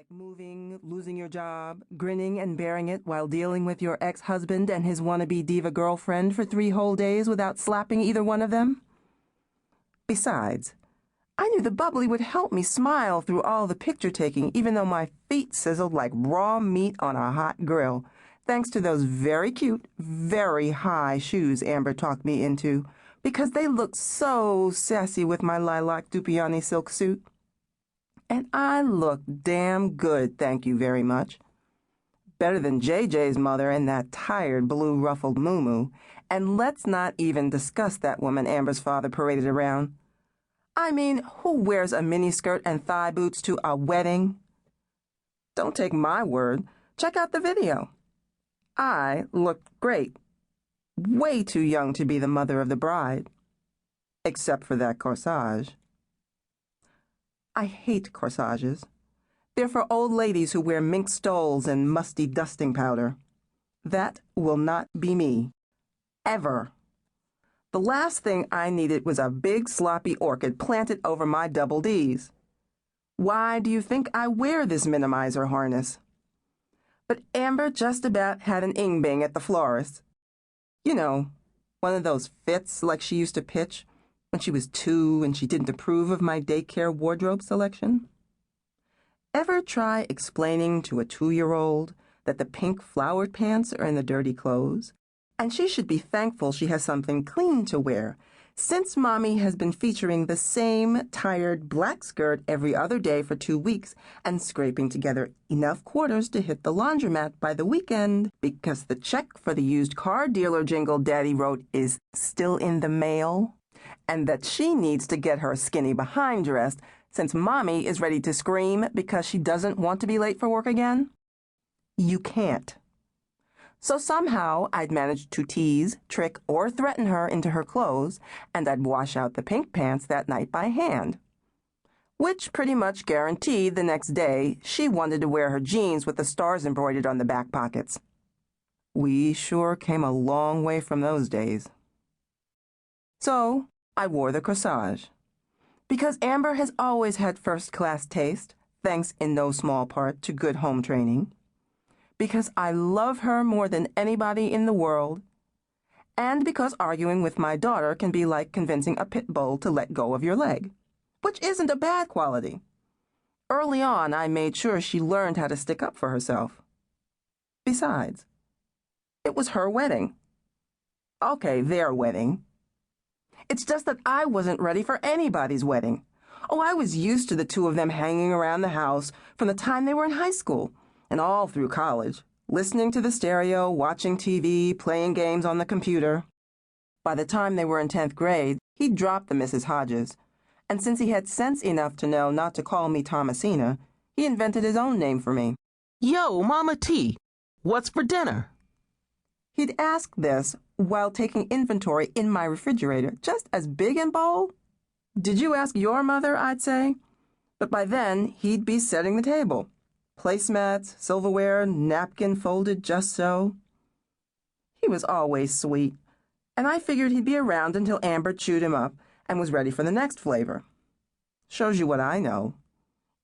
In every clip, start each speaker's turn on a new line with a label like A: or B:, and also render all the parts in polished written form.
A: like moving, losing your job, grinning and bearing it while dealing with your ex-husband and his wannabe diva girlfriend for 3 whole days without slapping either one of them? Besides, I knew the bubbly would help me smile through all the picture-taking, even though my feet sizzled like raw meat on a hot grill, thanks to those very cute, very high shoes Amber talked me into, because they looked so sassy with my lilac Dupioni silk suit. And I looked damn good, thank you very much. Better than JJ's mother in that tired blue ruffled muumuu, and let's not even discuss that woman Amber's father paraded around. I mean, who wears a miniskirt and thigh boots to a wedding? Don't take my word. Check out the video. I looked great. Way too young to be the mother of the bride. Except for that corsage. I hate corsages. They're for old ladies who wear mink stoles and musty dusting powder. That will not be me. Ever. The last thing I needed was a big sloppy orchid planted over my double Ds. Why do you think I wear this minimizer harness? But Amber just about had an ing-bing at the florist. You know, one of those fits like she used to pitch when she was 2 and she didn't approve of my daycare wardrobe selection. Ever try explaining to a 2-year-old that the pink flowered pants are in the dirty clothes, and she should be thankful she has something clean to wear, since Mommy has been featuring the same tired black skirt every other day for 2 weeks and scraping together enough quarters to hit the laundromat by the weekend because the check for the used car dealer jingle Daddy wrote is still in the mail, and that she needs to get her skinny behind dressed since Mommy is ready to scream because she doesn't want to be late for work again? You can't. So somehow I'd managed to tease, trick, or threaten her into her clothes, and I'd wash out the pink pants that night by hand. Which pretty much guaranteed the next day she wanted to wear her jeans with the stars embroidered on the back pockets. We sure came a long way from those days. So I wore the corsage. Because Amber has always had first-class taste, thanks in no small part to good home training. Because I love her more than anybody in the world. And because arguing with my daughter can be like convincing a pit bull to let go of your leg, which isn't a bad quality. Early on, I made sure she learned how to stick up for herself. Besides, it was her wedding. Okay, their wedding. It's just that I wasn't ready for anybody's wedding. Oh, I was used to the two of them hanging around the house from the time they were in high school and all through college, listening to the stereo, watching TV, playing games on the computer. By the time they were in 10th grade, he'd dropped the Mrs. Hodges, and since he had sense enough to know not to call me Thomasina, he invented his own name for me.
B: Yo, Mama T, what's for dinner?
A: He'd ask this while taking inventory in my refrigerator, just as big and bold. Did you ask your mother, I'd say? But by then, he'd be setting the table. Placemats, silverware, napkin folded just so. He was always sweet, and I figured he'd be around until Amber chewed him up and was ready for the next flavor. Shows you what I know.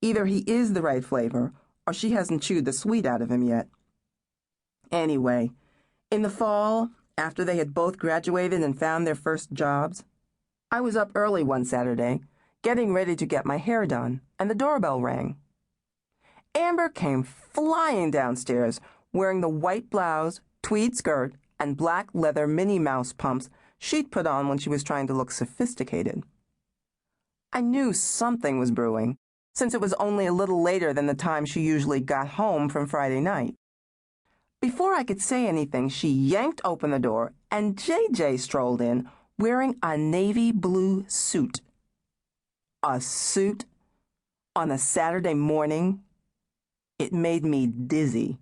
A: Either he is the right flavor, or she hasn't chewed the sweet out of him yet. Anyway, in the fall, after they had both graduated and found their first jobs, I was up early one Saturday, getting ready to get my hair done, and the doorbell rang. Amber came flying downstairs, wearing the white blouse, tweed skirt, and black leather Minnie Mouse pumps she'd put on when she was trying to look sophisticated. I knew something was brewing, since it was only a little later than the time she usually got home from Friday night. Before I could say anything, she yanked open the door, and JJ strolled in, wearing a navy blue suit. A suit? On a Saturday morning? It made me dizzy.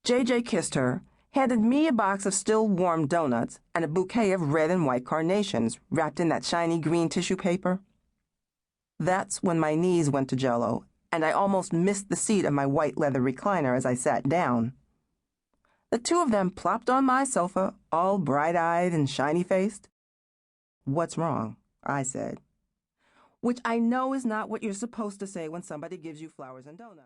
A: JJ kissed her, handed me a box of still warm donuts, and a bouquet of red and white carnations wrapped in that shiny green tissue paper. That's when my knees went to jello, and I almost missed the seat of my white leather recliner as I sat down. The two of them plopped on my sofa, all bright-eyed and shiny-faced. "What's wrong?" I said. Which I know is not what you're supposed to say when somebody gives you flowers and donuts.